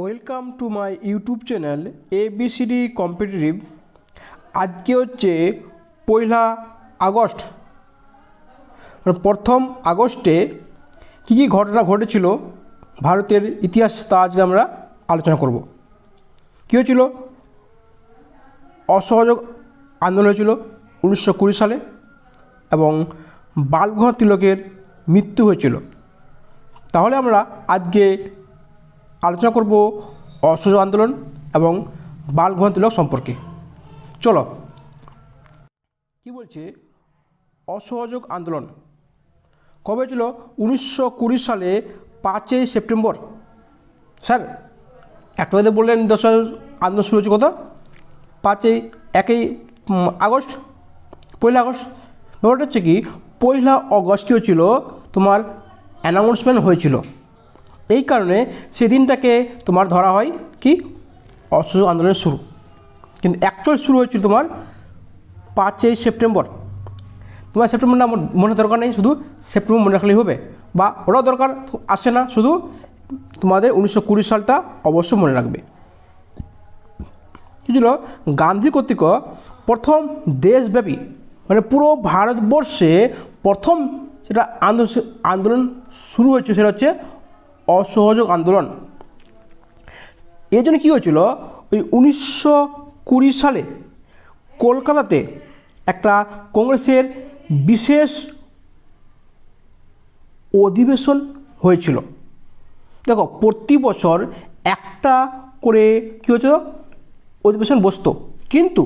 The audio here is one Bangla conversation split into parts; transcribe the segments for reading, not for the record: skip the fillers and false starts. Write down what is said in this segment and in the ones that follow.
Welcome to my YouTube channel ABCD competitive. আজকে হচ্ছে 1 আগস্ট। প্রথম আগস্টে কী কী ঘটনা ঘটেছিল ভারতের ইতিহাস, তা আজকে আমরা আলোচনা করব। কী হয়েছিল? অসহযোগ আন্দোলন হয়েছিল 1920 সালে এবং বালগঙ্গাধর তিলকের মৃত্যু হয়েছিল। তাহলে আমরা আজকে আলোচনা করব অসহযোগ আন্দোলন এবং বালগঙ্গাধর তিলক সম্পর্কে। চলো, কি বলছে অসহযোগ আন্দোলন কবে ছিল? 1920 সালে 5ই সেপ্টেম্বর। স্যার একটু আগে বললেন আন্দোলন শুরু হচ্ছে কত? 1 আগস্ট, 1 আগস্ট। ব্যাপারটা হচ্ছে কি, 1 আগস্ট কী হয়েছিল, তোমার অ্যানাউন্সমেন্ট হয়েছিল। এই কারণে সেদিনটাকে তোমার ধরা হয় কি অসহযোগ আন্দোলনের শুরু। কিন্তু অ্যাকচুয়াল শুরু হয়েছিল তোমার 5ই সেপ্টেম্বর। তোমার সেপ্টেম্বর না মনে দরকার নেই, শুধু সেপ্টেম্বর মনে রাখলেই হবে, বা ওটাও দরকার আসে না, শুধু তোমাদের 1920 সালটা অবশ্যই মনে রাখবে। কী ছিল? গান্ধী কর্তৃক প্রথম দেশব্যাপী, মানে পুরো ভারতবর্ষে প্রথম সেটা আন্দোলন শুরু হয়েছে, সেটা হচ্ছে অসহযোগ আন্দোলন। এই জন্য কী হয়েছিল, ওই 1920 সালে কলকাতাতে একটা কংগ্রেসের বিশেষ অধিবেশন হয়েছিল। দেখো, প্রতি বছর একটা করে কী হয়েছিল, অধিবেশন বসতো, কিন্তু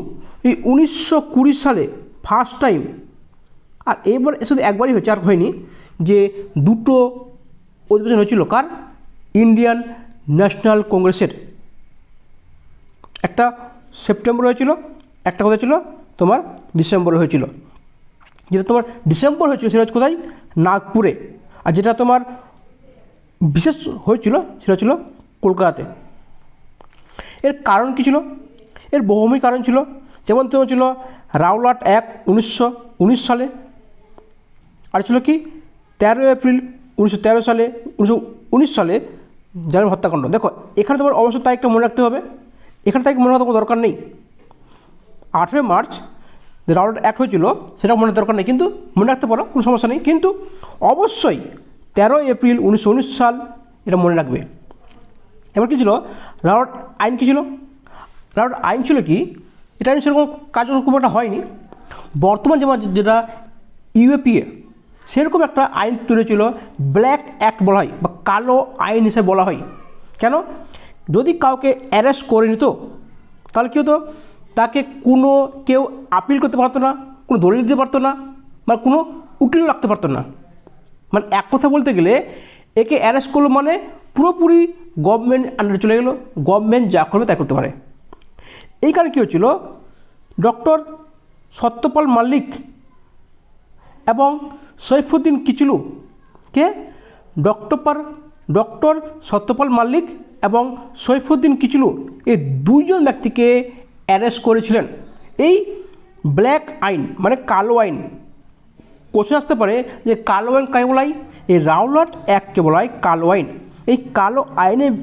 এই 1920 সালে ফার্স্ট টাইম, আর এবার শুধু একবারই হয়েছে, আর হয়নি, যে দুটো অধিবেশন হয়েছিল। কার? ইন্ডিয়ান ন্যাশনাল কংগ্রেসের। একটা সেপ্টেম্বর হয়েছিল, একটা কোথায় ছিল তোমার ডিসেম্বরে হয়েছিল। যেটা তোমার ডিসেম্বর হয়েছিল সেটা হচ্ছে কোথায়? নাগপুরে। আর যেটা তোমার বিশেষ হয়েছিল সেটা ছিল কলকাতাতে। এর কারণ কী ছিল? এর বহুমুখী কারণ ছিল। যেমন তোমার ছিল রাওলাট অ্যাক্ট 1919 সালে, আর ছিল কি 13 এপ্রিল 1913 সালে, 1919 সালে জালিয়ানওয়ালা হত্যাকাণ্ড। দেখো, এখানে তোমার অবশ্য তারিখটা মনে রাখতে হবে, এখানে তারিখ মনে রাখার কোনো দরকার নেই। 18 মার্চ যে রাওলাট অ্যাক্ট হয়েছিল সেটা মনে দরকার নেই, কিন্তু মনে রাখতে পারো, কোনো সমস্যা নেই। কিন্তু অবশ্যই 13 এপ্রিল 1919 সাল এটা মনে রাখবে। এবার কী ছিল রাওলাট আইন? কী ছিল রাওলাট আইন? ছিল কি, এটা আইন সেরকম কার্যকর খুব একটা হয়নি। বর্তমান যেটা ইউএপিএ, সেরকম একটা আইন তৈরি ছিল, ব্ল্যাক অ্যাক্ট বলা হয়, বা কালো আইন হিসেবে বলা হয়। কেন? যদি কাউকে অ্যারেস্ট করে নিত, তাহলে কী হতো, তাকে কেউ আপিল করতে পারতো না, কোনো দলিল দিতে পারতো না, বা কোনো উকিল রাখতে পারতো না। মানে এক কথা বলতে গেলে, একে অ্যারেস্ট করলো মানে পুরোপুরি গভর্নমেন্ট আন্ডারে চলে গেলো, গভর্নমেন্ট যা করবে তাই করতে পারে। এই কারণে কী হচ্ছিল, ডক্টর সত্যপাল মল্লিক এবং সৈফুদ্দিন কিচলু, কে? ডক্টর সত্যপাল মল্লিক এবং সৈফুদ্দিন কিচলু, এই দুইজন ব্যক্তিকে অ্যারেস্ট করেছিলেন। এই ব্ল্যাক আইন মানে কালো আইন। কোশ্চেন আসতে পারে যে কালো আইন কাকে বলা হয়? এই রাওলাট অ্যাক্টকে বলা হয় কালো আইন। এই কালো আইনের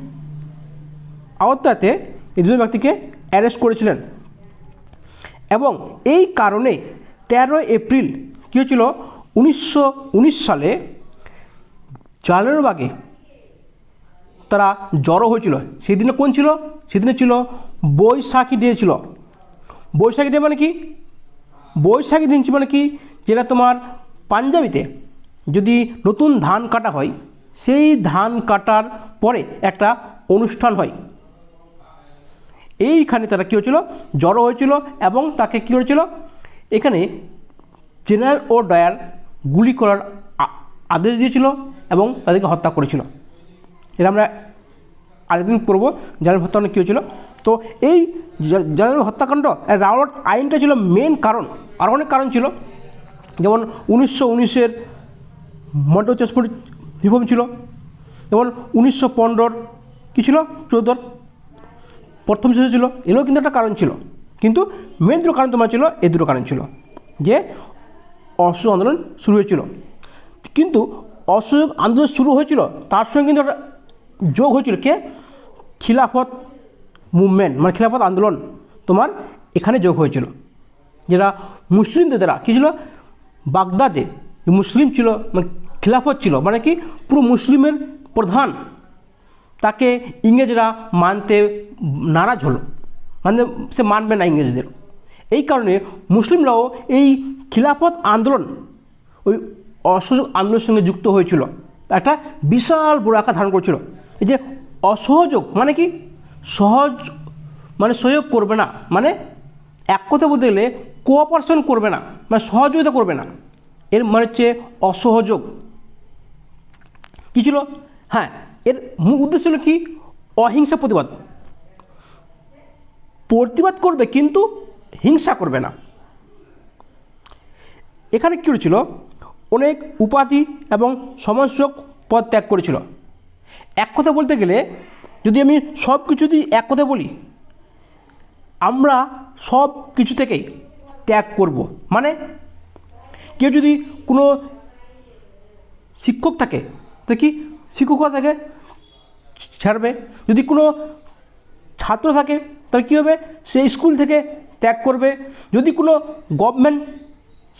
আওতাতে এই দুজন ব্যক্তিকে অ্যারেস্ট করেছিলেন, এবং এই কারণে 13 এপ্রিল কী হয়েছিল, 1919 সালে জালিয়ানওয়ালাবাগে তারা জড়ো হয়েছিল। সেদিনে কোন ছিল? সেদিনে ছিল বৈশাখী ডে ছিল। বৈশাখী ডে মানে কি? বৈশাখী দিন মানে কি, যেটা তোমার পাঞ্জাবিতে যদি নতুন ধান কাটা হয়, সেই ধান কাটার পরে একটা অনুষ্ঠান হয়। এইখানে তারা কী হয়েছিল, জড়ো হয়েছিল, এবং তাকে কী হয়েছিল, এখানে জেনারেল ও ডায়ার গুলি করার আদেশ দিয়েছিল এবং তাদেরকে হত্যা করেছিল। এটা আমরা আরেকদিন করবো জালিয়ানওয়ালা হত্যাকাণ্ড কী হয়েছিল। তো এই জালিয়ানওয়ালা হত্যাকাণ্ড, রাওলাট আইনটা ছিল মেন কারণ। আর অনেক কারণ ছিল, যেমন 1919-এর মন্টেগু চেসফোর্ড রিফর্ম ছিল, যেমন 1915 কী ছিল, 14 প্রথম শেষে ছিল। এগুলো কিন্তু একটা কারণ ছিল, কিন্তু মেন দুটো কারণ তোমার ছিল, এই দুটো কারণ ছিল যে অসহযোগ আন্দোলন শুরু হয়েছিল। কিন্তু অসহযোগ আন্দোলন শুরু হয়েছিল, তার সঙ্গে কিন্তু একটা যোগ হয়েছিল কে? খিলাফত মুভমেন্ট মানে খিলাফত আন্দোলন তোমার এখানে যোগ হয়েছিল। যেটা মুসলিমদের দ্বারা কী ছিল, বাগদাদে মুসলিম ছিল মানে খিলাফত ছিল মানে কি পুরো মুসলিমের প্রধান, তাকে ইংরেজরা মানতে নারাজ হলো, মানে সে মানবে না ইংরেজদের। এই কারণে মুসলিমরাও এই খিলাফত আন্দোলন ওই অসহযোগ আন্দোলনের সঙ্গে যুক্ত হয়েছিল, একটা বিশাল বড় আকার ধারণ করেছিল। এই যে অসহযোগ মানে কি, সহজ মানে সহযোগ করবে না, মানে এক কথা বলতে গেলে কোঅপারেশন করবে না, মানে সহযোগিতা করবে না, এর মানে হচ্ছে অসহযোগ। কী ছিল, হ্যাঁ এর মূল উদ্দেশ্য ছিল কি, অহিংসা প্রতিবাদ, প্রতিবাদ করবে কিন্তু হিংসা করবে না। এখানে কী হয়েছিল, অনেক উপাধি এবং সমাজসেবক পদ ত্যাগ করেছিল। এক কথা বলতে গেলে যদি আমি সব কিছু যদি এক কথা বলি, আমরা সব কিছু থেকেই ত্যাগ করব। মানে কেউ যদি কোনো শিক্ষক থাকে তো কি শিক্ষকতা থেকে ছাড়বে, যদি কোনো ছাত্র থাকে তাহলে কী হবে, সে স্কুল থেকে ত্যাগ করবে, যদি কোনো গভর্নমেন্ট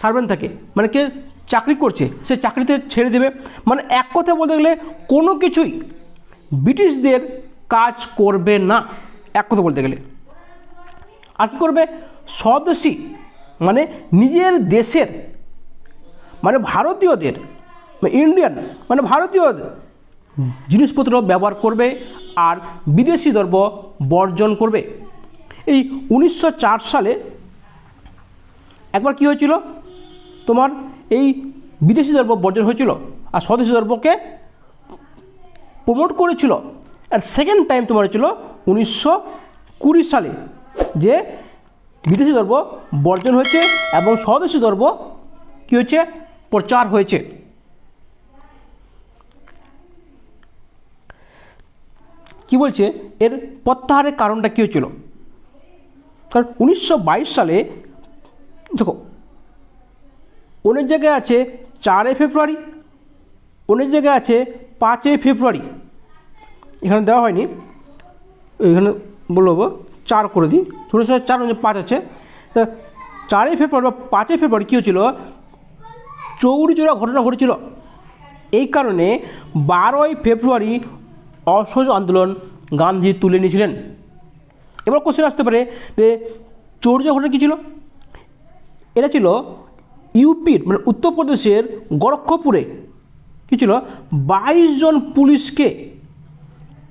সার্ভেন্ট থাকে মানে কে চাকরি করছে সে চাকরিতে ছেড়ে দেবে। মানে এক কথা বলতে গেলে কোনো কিছুই ব্রিটিশদের কাজ করবে না, এক কথা বলতে গেলে। আর কী করবে, স্বদেশী মানে নিজের দেশের মানে ভারতীয়দের, ইন্ডিয়ান মানে ভারতীয় জিনিসপত্র ব্যবহার করবে আর বিদেশি দ্রব্য বর্জন করবে। এই 1904 সালে একবার কী হয়েছিল, তোমার এই বিদেশি দ্রব্য বর্জন হয়েছিল আর স্বদেশি দ্রব্যকে প্রমোট করেছিল। আর সেকেন্ড টাইম তোমার হয়েছিল 1920 সালে, যে বিদেশি দ্রব্য বর্জন হয়েছে এবং স্বদেশি দ্রব্য কী হয়েছে, প্রচার হয়েছে। কি বলছে, এর প্রত্যাহারের কারণটা কী হয়েছিল, কারণ 1922 সালে দেখো অনেক জায়গায় আছে 4 ফেব্রুয়ারি, অনেক জায়গায় আছে 5 ফেব্রুয়ারি, এখানে দেওয়া হয়নি, এখানে বলবো 4 করে দিই, ছোটো ছোটো 4 5 আছে। 4 ফেব্রুয়ারি বা 5 ফেব্রুয়ারি কী হয়েছিল, চৌরিচৌরা ঘটনা ঘটেছিল। এই কারণে 12 ফেব্রুয়ারি অসহযোগ আন্দোলন গান্ধী তুলে নিয়েছিলেন। এবার কোশ্চেন আসতে পারে যে চৌরিচৌরা ঘটনা কী ছিল, এটা ছিল ইউপির মানে উত্তরপ্রদেশের গোরক্ষপুরে কী ছিল, 22 জন পুলিশকে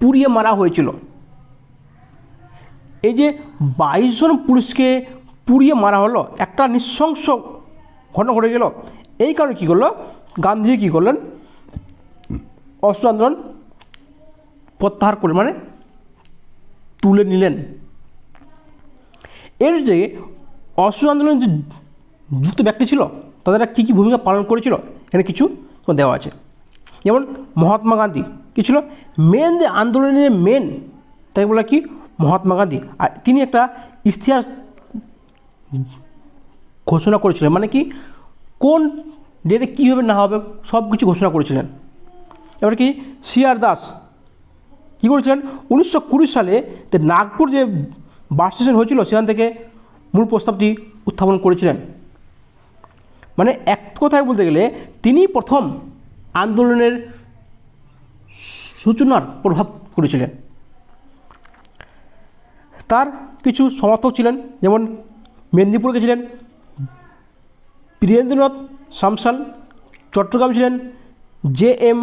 পুড়িয়ে মারা হয়েছিল। এই যে 22 জন পুলিশকে পুড়িয়ে মারা হলো, একটা নৃশংস ঘটনা ঘটে গেল। এই কারণে কী করলো, গান্ধী কী করলেন, অসহযোগ আন্দোলন প্রত্যাহার করে মানে তুলে নিলেন। এর যে অসহযোগ আন্দোলনের যে যুক্ত ব্যক্তি ছিল তাদের কী কী ভূমিকা পালন করেছিল এখানে কিছু দেওয়া আছে। যেমন মহাত্মা গান্ধী কী ছিল, মেন যে আন্দোলনের মেন তাই বলে কি মহাত্মা গান্ধী, আর তিনি একটা ইতিহাস ঘোষণা করেছিলেন, মানে কি কোন ডেটে কী হবে না হবে সব কিছু ঘোষণা করেছিলেন। এবার কি সিআর দাস কী করেছিলেন, 1920 সালে নাগপুর যে বাস স্টেশন হয়েছিল সেখান থেকে মূল প্রস্তাবটি উত্থাপন করেছিলেন। মানে এক কথায় বলতে গেলে তিনি প্রথম আন্দোলনের সূচনার প্রভাব করেছিলেন। তার কিছু সমর্থক ছিলেন, যেমন মেদিনীপুর গেছিলেন বীরেন্দ্রনাথ সামসাল, চট্টগ্রাম ছিলেন JM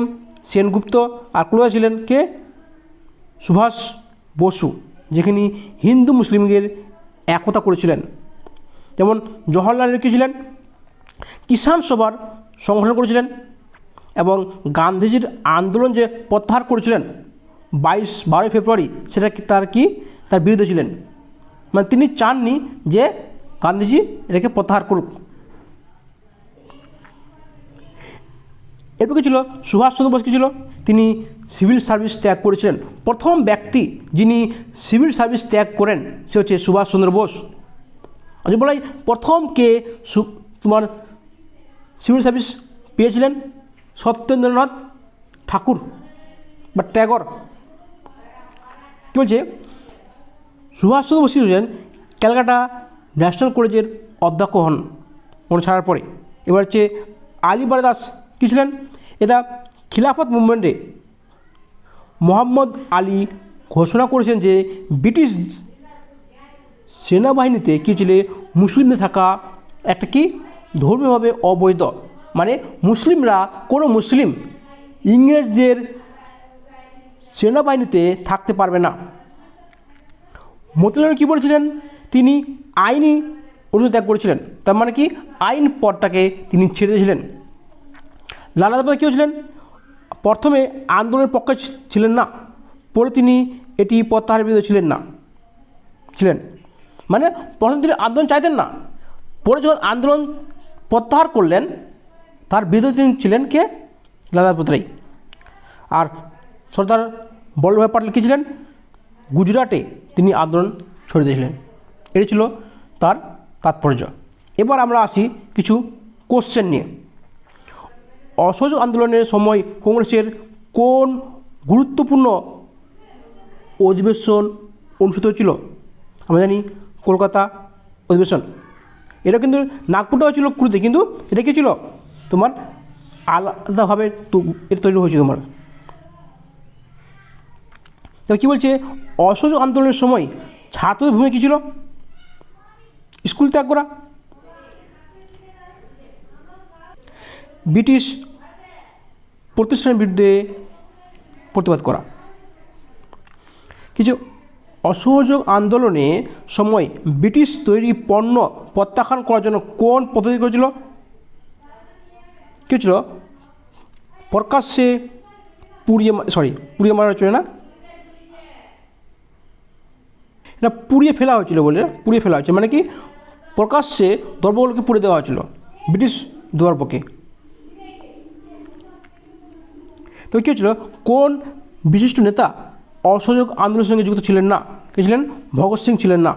সেনগুপ্ত, আর কলকাতা ছিলেন কে সুভাষ বসু, যেখানে হিন্দু মুসলিমদের একতা করেছিলেন। যেমন জওহরলাল নেহরু ছিলেন কিষাণ সভার সংগঠন করেছিলেন এবং গান্ধীজির আন্দোলন যে প্রত্যাহার করেছিলেন 12 ফেব্রুয়ারি সেটা তার বিরুদ্ধে ছিলেন, মানে তিনি চাননি যে গান্ধীজি এটাকে প্রত্যাহার করুক। এরপর ছিল সুভাষচন্দ্র বোস, কী ছিল, তিনি সিভিল সার্ভিস ত্যাগ করেছিলেন। প্রথম ব্যক্তি যিনি সিভিল সার্ভিস ত্যাগ করেন সে হচ্ছে সুভাষচন্দ্র বোস। আচ্ছা বলাই প্রথম কে তোমার সিভিল সার্ভিস পেয়েছিলেন, সত্যেন্দ্রনাথ ঠাকুর বা ট্যাগর। কী বলছে, সুভাষচন্দ্র বসু ছিলেন ক্যালকাটা ন্যাশনাল কলেজের অধ্যক্ষ হন ওনার ছাড়ার পরে। এবার হচ্ছে আলিবর্দি দাস কী ছিলেন, এটা খিলাফত মুভমেন্টে মোহাম্মদ আলী ঘোষণা করেছেন যে ব্রিটিশ সেনাবাহিনীতে কী ছিল, মুসলিমদের থাকা একটা কি ধর্মীয়ভাবে অবৈধ, মানে মুসলিমরা, কোনো মুসলিম ইংরেজদের সেনাবাহিনীতে থাকতে পারবে না। মতিলাল কী বলেছিলেন, তিনি আইনি অনুযায়ী ত্যাগ করেছিলেন, তার মানে কি আইন পদটাকে তিনি ছেড়ে দিয়েছিলেন। লালা লাজপত কী হয়েছিলেন, প্রথমে আন্দোলনের পক্ষে ছিলেন না, পরে তিনি এটি প্রত্যাহারের বিরুদ্ধে ছিলেন, মানে প্রথম তিনি আন্দোলন চাইতেন না, পরে যখন আন্দোলন প্রত্যাহার করলেন তার বিরুদ্ধে তিনি ছিলেন কে, লালা লাজপত রায়। আর সর্দার বল্লভভাই প্যাটেল কী ছিলেন, গুজরাটে তিনি আন্দোলন ছড়িয়ে দিয়েছিলেন। এটি ছিল তার তাৎপর্য। এবার আমরা আসি কিছু কোশ্চেন নিয়ে। অসহযোগ আন্দোলনের সময় কংগ্রেসের কোন গুরুত্বপূর্ণ অধিবেশন অনুষ্ঠিত হয়েছিল? আমরা জানি কলকাতা অধিবেশন, এটা কিন্তু নাগপুরটা হয়েছিল কুড়িতে, কিন্তু এটা কী ছিল তোমার আলাদাভাবে এটা তৈরি হয়েছে তোমার। তবে কী বলছে, অসহযোগ আন্দোলনের সময় ছাত্রদের ভূমিকা কী ছিল, স্কুল ত্যাগ করা, ব্রিটিশ প্রতিষ্ঠানের বিরুদ্ধে প্রতিবাদ করা। কিছু অসহযোগ আন্দোলনের সময় ব্রিটিশ তৈরি পণ্য প্রত্যাখ্যান করার জন্য কোন পদ্ধতি করেছিল, কী ছিল, প্রকাশ্যে পুড়িয়ে মারা হয়েছিল না, এটা পুড়িয়ে ফেলা হয়েছিল, পুড়িয়ে ফেলা হয়েছে, মানে কি প্রকাশ্যে দ্রব্যগুলোকে পুড়িয়ে দেওয়া হয়েছিল ব্রিটিশ দ্রব্যকে। তো কী হয়েছিল, কোন বিশিষ্ট নেতা অসহযোগ আন্দোলনের সঙ্গে যুক্ত ছিলেন না? কে ছিলেন? ভগৎ সিং ছিলেন না,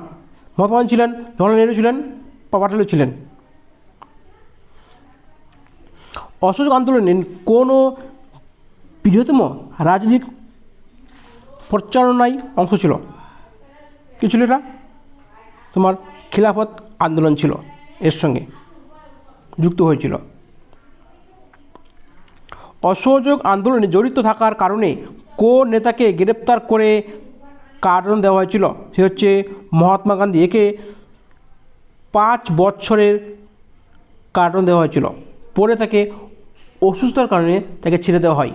মহাত্মা গান্ধী ছিলেন, জওহরলাল নেহরু ছিলেন, পাটেলও ছিলেন। অসহযোগ আন্দোলনের কোনো বৃহত্তম রাজনৈতিক প্রচারণায় অংশ ছিল, কী ছিল এটা, তোমার খিলাফত আন্দোলন ছিল, এর সঙ্গে যুক্ত হয়েছিল। অসহযোগ আন্দোলনে জড়িত থাকার কারণে কোন নেতাকে গ্রেপ্তার করে কারাদণ্ড দেওয়া হয়েছিল? সে হচ্ছে মহাত্মা গান্ধী। একে 5 বছরের কারাদণ্ড দেওয়া হয়েছিল, পরে তাকে অসুস্থতার কারণে তাকে ছেড়ে দেওয়া হয়।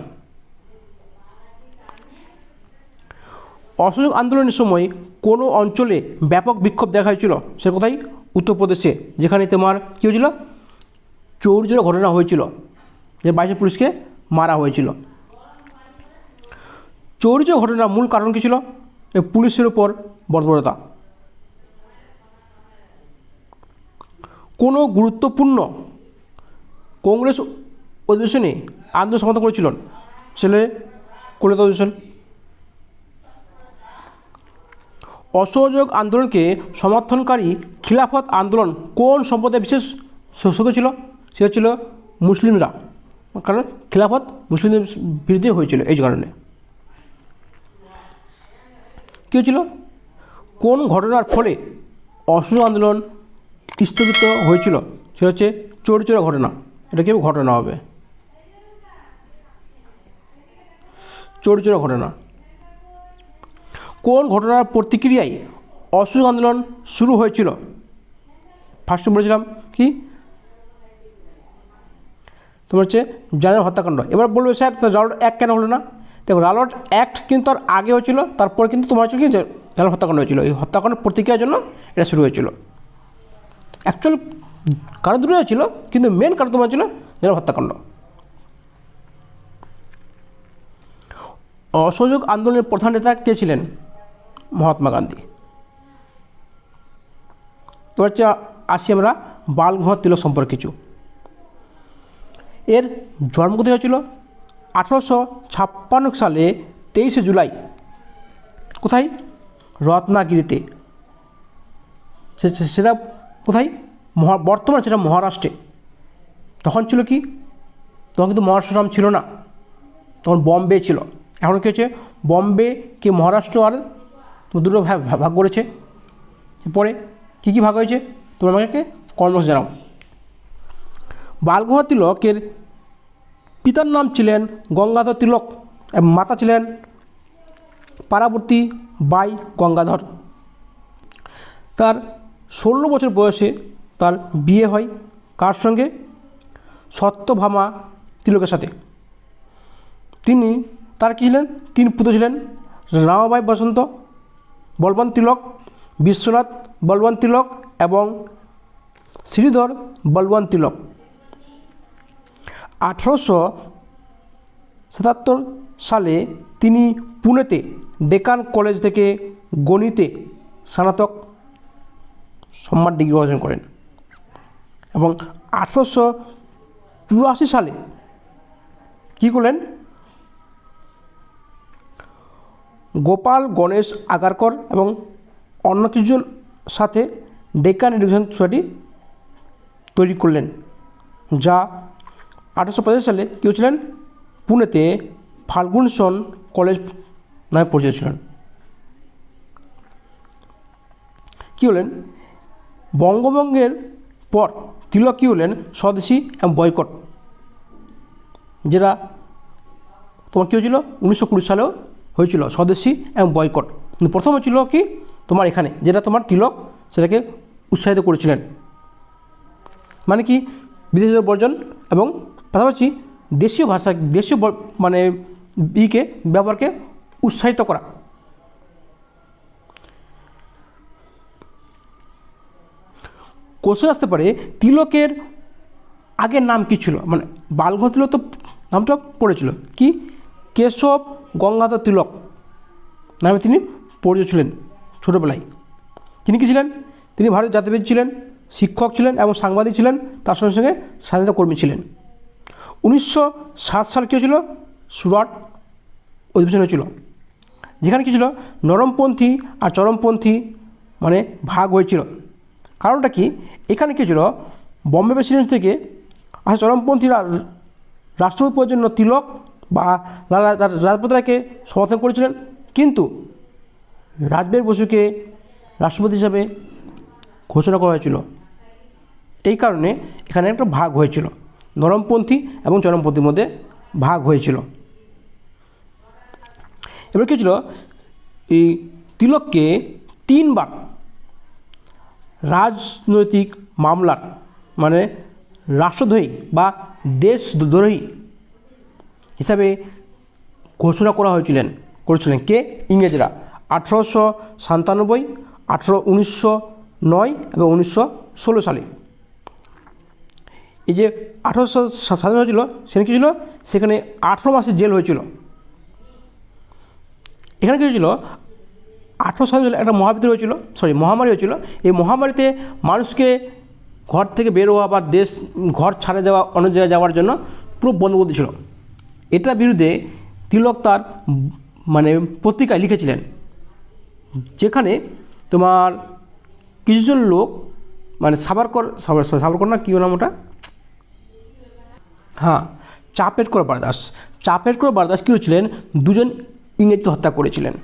অসহযোগ আন্দোলনের সময় কোনো অঞ্চলে ব্যাপক বিক্ষোভ দেখা হয়েছিল, সে কোথায়? উত্তরপ্রদেশে, যেখানে তোমার কী হয়েছিল, চৌরিচৌরা ঘটনা হয়েছিল, যে 22 পুলিশকে মারা হয়েছিল। চৌরিচৌরা ঘটনার মূল কারণ কী ছিল? পুলিশের উপর বর্বরতা। কোনো গুরুত্বপূর্ণ কংগ্রেস অধিবেশনে আন্দোলন সমর্থন করেছিলেন, ছেলে কলকাতা অধিবেশন। অসহযোগ আন্দোলনকে সমর্থনকারী খিলাফত আন্দোলন কোন সম্প্রদায় বিশেষ শোষক ছিল? সে হচ্ছিল মুসলিমরা, কারণ খিলাফত মুসলিমদের বিরুদ্ধে হয়েছিল, এই কারণে। কী হয়েছিল, কোন ঘটনার ফলে অসহযোগ আন্দোলন স্থগিত হয়েছিল? সে হচ্ছে চৌরিচৌরা ঘটনা। এটা কি ঘটনা হবে? চৌরিচৌরা ঘটনা। কোন ঘটনার প্রতিক্রিয়ায় অসহযোগ আন্দোলন শুরু হয়েছিল? ফার্স্টে বলেছিলাম কি, তোমার হচ্ছে জালিয়ানওয়ালা হত্যাকাণ্ড। এবার বলবে স্যার রাওলাট অ্যাক্ট কেন হলো না? দেখো, রাওলাট অ্যাক্ট কিন্তু তার আগে হয়েছিল, তারপরে কিন্তু তোমার হচ্ছে কি জালিয়ানওয়ালা হত্যাকাণ্ড হয়েছিল। এই হত্যাকাণ্ডের প্রতিক্রিয়ার জন্য এটা শুরু হয়েছিল। অ্যাকচুয়াল কারণ দুটো হয়েছিল, কিন্তু মেন কারণ তোমার ছিল জালিয়ানওয়ালা হত্যাকাণ্ড। অসহযোগ আন্দোলনের প্রধান নেতা কে ছিলেন? মহাত্মা গান্ধী। এবার হচ্ছে আসি আমরা বাল গঙ্গাধর তিলক সম্পর্কে কিছু। এর জন্ম কোথায় হয়েছিল? 1856 সালে 23শে জুলাই। কোথায়? রত্নাগিরিতে। সেটা কোথায়? বর্তমানে সেটা মহারাষ্ট্রে। তখন ছিল কি, তখন কিন্তু মহারাষ্ট্র নাম ছিল না, তখন বম্বে ছিল। এখন কী হচ্ছে, বম্বে কি মহারাষ্ট্র আর দুটো ভাগ করেছে। পরে কী কী ভাগ হয়েছে তোমরা আমাকে কর্মস জানাও। বালগঙ্গাধর তিলকের পিতার নাম ছিলেন গঙ্গাধর তিলক এবং মাতা ছিলেন পারাবতী বাই গঙ্গাধর। তার 16 বছর বয়সে তার বিয়ে হয় কার সঙ্গে? সত্যভামা তিলকের সাথে। তার কী ছিলেন? 3 পুত্র ছিলেন, রামাবাই বসন্ত বলবন্ত তিলক, বিশ্বনাথ বলবন্ত তিলক এবং শ্রীধর বলবন্ত তিলক। 1877 সালে তিনি পুনেতে ডেকান কলেজ থেকে গণিতে স্নাতক সম্মান ডিগ্রি অর্জন করেন এবং 1884 সালে কী করলেন? গোপাল গণেশ আগারকর এবং অন্য কিছুজন সাথে ডেকান এডুকেশন সোসাইটি তৈরি করলেন, যা 1885 সালে কী হয়েছিলেন? পুনেতে ফাল্গুনসন কলেজ নামে পরিচিত ছিলেন। কী হলেন? বঙ্গভঙ্গের পর তিলক কী হলেন? স্বদেশী এবং বয়কট, যেটা তোমার কী হয়েছিল 1920 সালেও হয়েছিল, স্বদেশী এবং বয়কট। কিন্তু প্রথম হয়েছিল কি তোমার এখানে, যেটা তোমার তিলক সেটাকে উৎসাহিত করেছিলেন। মানে কি? বিদেশি বর্জন এবং পাশাপাশি দেশীয় ভাষা, দেশীয় মানে ব্যবহারকে উৎসাহিত করা। কোশ্চেন আসতে পারে তিলকের আগের নাম কী ছিল? মানে বালগঙ্গাধর তিলক তো নামটা পড়েছিল কি? কেশব গঙ্গাধর তিলক নামে তিনি পরিচিত ছিলেন ছোটোবেলায়। তিনি কী ছিলেন? তিনি ভারতের জাতিবিদ ছিলেন, শিক্ষক ছিলেন এবং সাংবাদিক ছিলেন, তার সঙ্গে সঙ্গে স্বাধীনতা কর্মী ছিলেন। 1907 সাল কী হয়েছিল? সুরাট অধিবেশন হয়েছিল, যেখানে কী ছিল? নরমপন্থী আর চরমপন্থী মানে ভাগ হয়েছিল। কারণটা কি? এখানে কী ছিল? বম্বে প্রেসিডেন্সি থেকে চরমপন্থীরা রাষ্ট্রপতি পদের জন্য তিলক বা লালা লাজপত রায়কে সমর্থন করেছিলেন, কিন্তু রাজবীর বসুকে রাষ্ট্রপতি হিসাবে ঘোষণা করা হয়েছিল। এই কারণে এখানে একটা ভাগ হয়েছিল, নরমপন্থী এবং চরমপন্থীর মধ্যে ভাগ হয়েছিল। এবার কী ছিল? এই তিলককে 3 বার রাজনৈতিক মামলার মানে রাষ্ট্রদ্রোহী বা দেশদ্রোহী হিসাবে ঘোষণা করেছিলেন কে? ইংরেজরা। 1897, 1909 এবং 1916 সালে। এই যে 1800 স্বাধীন হয়েছিল, সেখানে কী ছিল? সেখানে 18 মাসের জেল হয়েছিল। এখানে কী হয়েছিল? 18 সালে একটা মহামারী হয়েছিল। এই মহামারীতে মানুষকে ঘর থেকে বের হওয়া বা ঘর ছাড়ে দেওয়া, অন্য জায়গায় যাওয়ার জন্য পুরো বন্দোবস্ত ছিল। এটার বিরুদ্ধে তিলক তার মানে পত্রিকায় লিখেছিলেন, যেখানে তোমার কিছুজন লোক মানে সাভারকর না, কী নাম ওটা? হ্যাঁ, চাপেটকর বারদাস কী হয়েছিলেন? 2জন ইংরেজকে হত্যা করেছিলেন।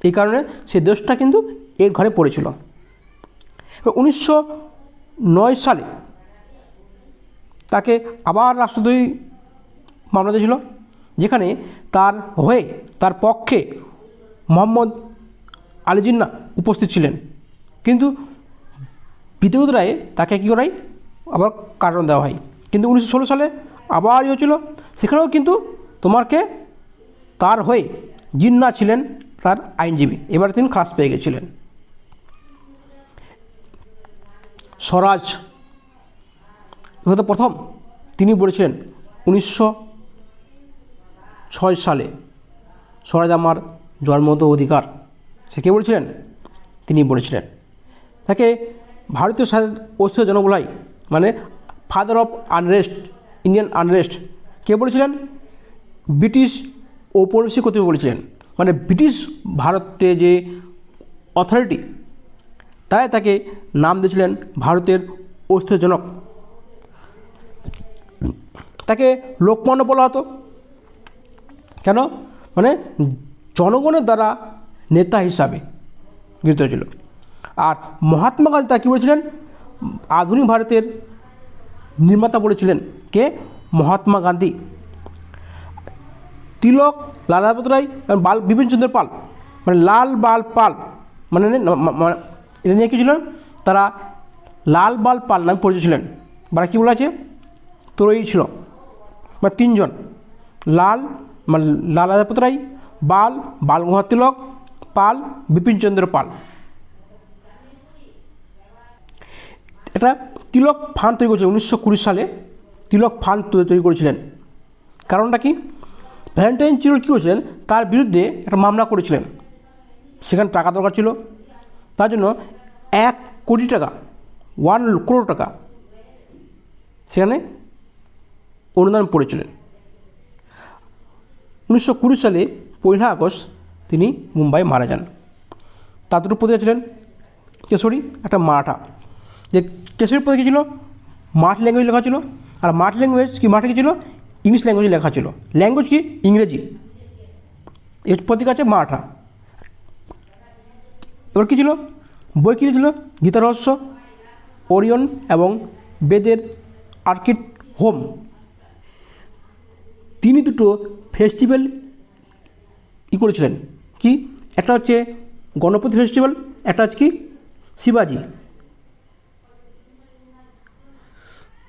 এই কারণে সেই দেশটা কিন্তু এর ঘরে পড়েছিল। 1909 সালে তাকে আবার রাষ্ট্রদ্রোহী মামলা দিয়েছিল, যেখানে তার পক্ষে মোহাম্মদ আলী জিন্নাহ উপস্থিত ছিলেন, কিন্তু বিদ্যুৎ রায়ে তাকে কী করাই আবার কারণ দেওয়া হয়। কিন্তু 1916 সালে আবার হয়েছিল, সেখানেও কিন্তু তার হয়ে জিন্নাহ ছিলেন তার আইনজীবী। এবারে তিনি খালাস পেয়ে গেছিলেন। স্বরাজ প্রথম তিনি বলেছিলেন 1906 সালে, স্বরাজ আমার জন্মগত অধিকার। সে কে বলেছিলেন? তিনি বলেছিলেন। তাকে ভারতীয় অস্থির জনবল মানে father of unrest, Indian unrest কে বলেছিলেন? ব্রিটিশ ঔপনিবেশিক কর্তৃপক্ষ বলেছিলেন। মানে ব্রিটিশ ভারতে যে অথরিটি, তাই তাকে নাম দিয়েছিলেন ভারতের অস্থির জনক। তাকে লোকমান্য বলা হতো কেন? মানে জনগণের দ্বারা নেতা হিসাবে গৃহীত হয়েছিল। আর মহাত্মা গান্ধী তা কী বলেছিলেন? আধুনিক ভারতের নির্মাতা বলেছিলেন কে? মহাত্মা গান্ধী। তিলক, লালা লাজপত রায় এবং বিপিনচন্দ্র পাল, মানে লাল বাল পাল, মানে এটা নিয়ে কী ছিলেন? তারা লাল বাল পাল নামে পরিচিত ছিলেন। বা কী বলা আছে? ত্রয়ী ছিল, বা তিনজন, লাল মানে লালা লাজপত রায়, বাল বালগঙ্গাধর তিলক, পাল বিপিনচন্দ্র পাল। এটা তিলক ফান্ড তৈরি করেছিলেন 1920 সালে। তিলক ফান্ড তৈরি করেছিলেন। কারণটা কি? ভ্যালেন্টাইন চিরল কী করেছিলেন? তার বিরুদ্ধে একটা মামলা করেছিলেন। সেখানে টাকা দরকার ছিল, তার জন্য 1 কোটি টাকা, 1 করোড় টাকা সেখানে অনুদান পড়েছিলেন। 1920 সালে 1 আগস্ট তিনি মুম্বাই মারা যান। তার দুটো প্রতিভা ছিলেন, কেশরী একটা মারাঠা। যে কেশরী প্রতি কী ছিল? মারাঠি ল্যাঙ্গুয়েজ লেখা ছিল। আর মারাঠি ল্যাঙ্গুয়েজ কি? মারাঠি কী ছিল? ইংলিশ ল্যাঙ্গুয়েজ লেখা ছিল। ল্যাঙ্গুয়েজ কি? ইংরেজি। এর প্রতীক আছে মারাঠা। এবার কী ছিল? বই কী ছিল? গীতা রহস্য, ওরিয়ন এবং বেদের আর্কিড হোম। তিনি দুটো ফেস্টিভ্যাল করেছিলেন। কি? একটা হচ্ছে গণপতি ফেস্টিভ্যাল, একটা হচ্ছে কি? শিবাজি।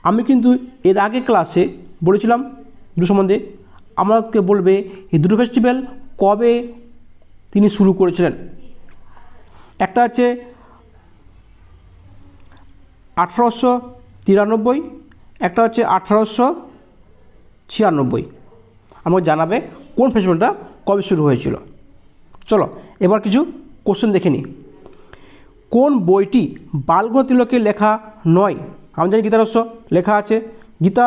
আমি কিন্তু এর আগে ক্লাসে বলেছিলাম দুটো সম্বন্ধে। আমাকে বলবে এই দুটো ফেস্টিভ্যাল কবে তিনি শুরু করেছিলেন। একটা হচ্ছে 1893, একটা হচ্ছে 1896। আমাকে জানাবে কোন ফেস্টিভ্যালটা কবে শুরু হয়েছিল। চলো এবার কিছু কোশ্চেন দেখে নিই। কোন বইটি বালগঙ্গাধর তিলকের লেখা নয়? আমি জানি গীতা রহস্য লেখা আছে, গীতা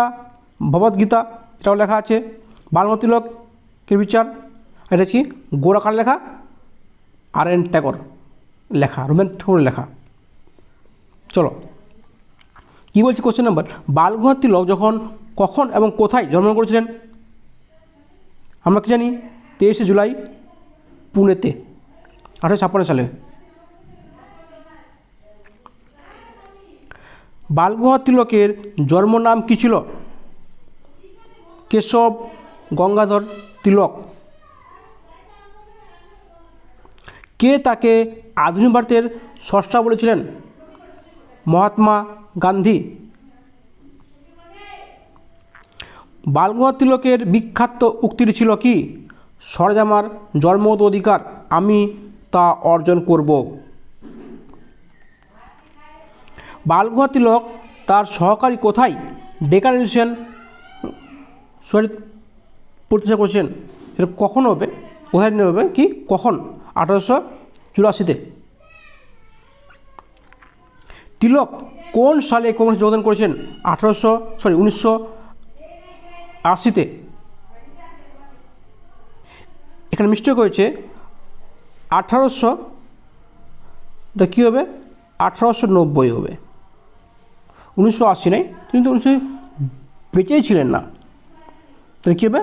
ভগবদ্গীতা এটাও লেখা আছে, বালগঙ্গাধর তিলকের বিচার এটা কি? গোরাকার লেখা, আর.এন. ট্যাগর লেখা, রবীন্দ্রনাথ ঠাকুরের লেখা। চলো কী বলছি কোশ্চেন নাম্বার, বালগঙ্গাধর তিলক যখন, কখন এবং কোথায় জন্মগ্রহণ করেছিলেন? আমরা কি জানি? 23শে জুলাই পুনেতে 1856 সালে। বালগঙ্গাধর তিলকের জন্ম নাম কী ছিল? কেশব গঙ্গাধর তিলক। কে তাকে আধুনিক ভারতের স্রষ্টা বলেছিলেন? মহাত্মা গান্ধী। বালগঙ্গাধর তিলকের বিখ্যাত উক্তিটি ছিল কি? স্বরাজ আমার জন্মগত অধিকার, আমি তা অর্জন করব। বালগঙ্গাধর তিলক তার সহকারী কোথায় ডেকান এডুকেশন প্রতিষ্ঠা করেছেন? এটা কখন হবে? কোথায় হবে? কি কখন? 1884-তে। তিলক কোন সালে কংগ্রেসে যোগদান করেছেন? 1980-তে। এখানে মিস্টেক হয়েছে, 1800, এটা কী হবে? 1890 হবে, 1980 নেই, কিন্তু 1900 বেঁচেই ছিলেন না, তাহলে কী হবে?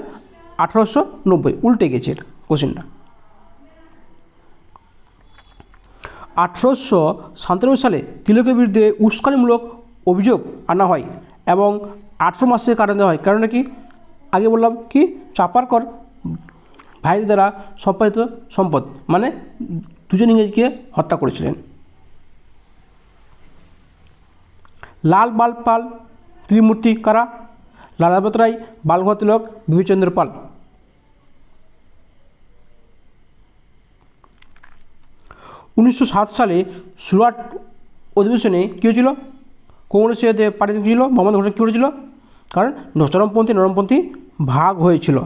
1890, উল্টে গেছে কোশ্চেনটা। 1897 সালে তিলকের বিরুদ্ধে উস্কানিমূলক অভিযোগ আনা হয় এবং 18 মাসের কারণ দেওয়া হয়। কারণটা কি? আগে বললাম কি? চাপারকর ভাইদের দ্বারা সম্পাদিত সম্পদ, মানে দুজন ইংরেজকে হত্যা করেছিলেন। লাল বাল পাল ত্রিমূর্তি কারা? লালা লাজপত রায়, বালগঙ্গাধর তিলক, বিপিনচন্দ্র পাল। উনিশশো 7 সালে সুরাট অধিবেশনে কী হয়েছিল? কংগ্রেসের পার্টি ছিল, মোহাম্মদ ঘোষ কী করেছিল? কারণ চরমপন্থী নরমপন্থী ভাগ হয়েছিল।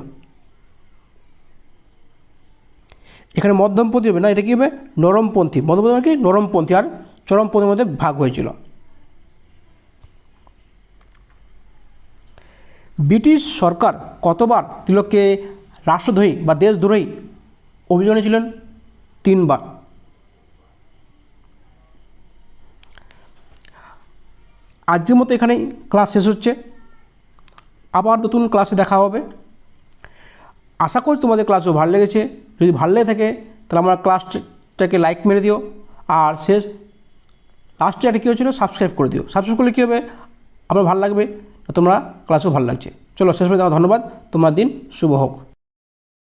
এখানে মধ্যমপন্থী হবে না, এটা কী হবে? নরমপন্থী। মধ্যমপন্থী মানে কি? নরমপন্থী আর চরমপন্থীর মধ্যে ভাগ হয়েছিল। ব্রিটিশ সরকার কতবার তিলককে রাষ্ট্রদ্রোহী বা দেশদ্রোহী অভিযোগ এনেছিলেন? 3 বার। আজকের মতো এখানেই ক্লাস শেষ হচ্ছে। আবার নতুন ক্লাসে দেখা হবে। আশা করি তোমাদের ক্লাসও ভালো লেগেছে। যদি ভালো লেগে থাকে তাহলে আমার ক্লাসটাকে লাইক মেরে দিও আর শেষ লাস্টে একটা কী হয়েছিল, সাবস্ক্রাইব করে দিও। সাবস্ক্রাইব করলে কী হবে, আমার ভালো লাগবে, তোমরা ক্লাসও ভালো লাগছে। চলো শেষ পর্যন্ত ধন্যবাদ, তোমার দিন শুভ হোক।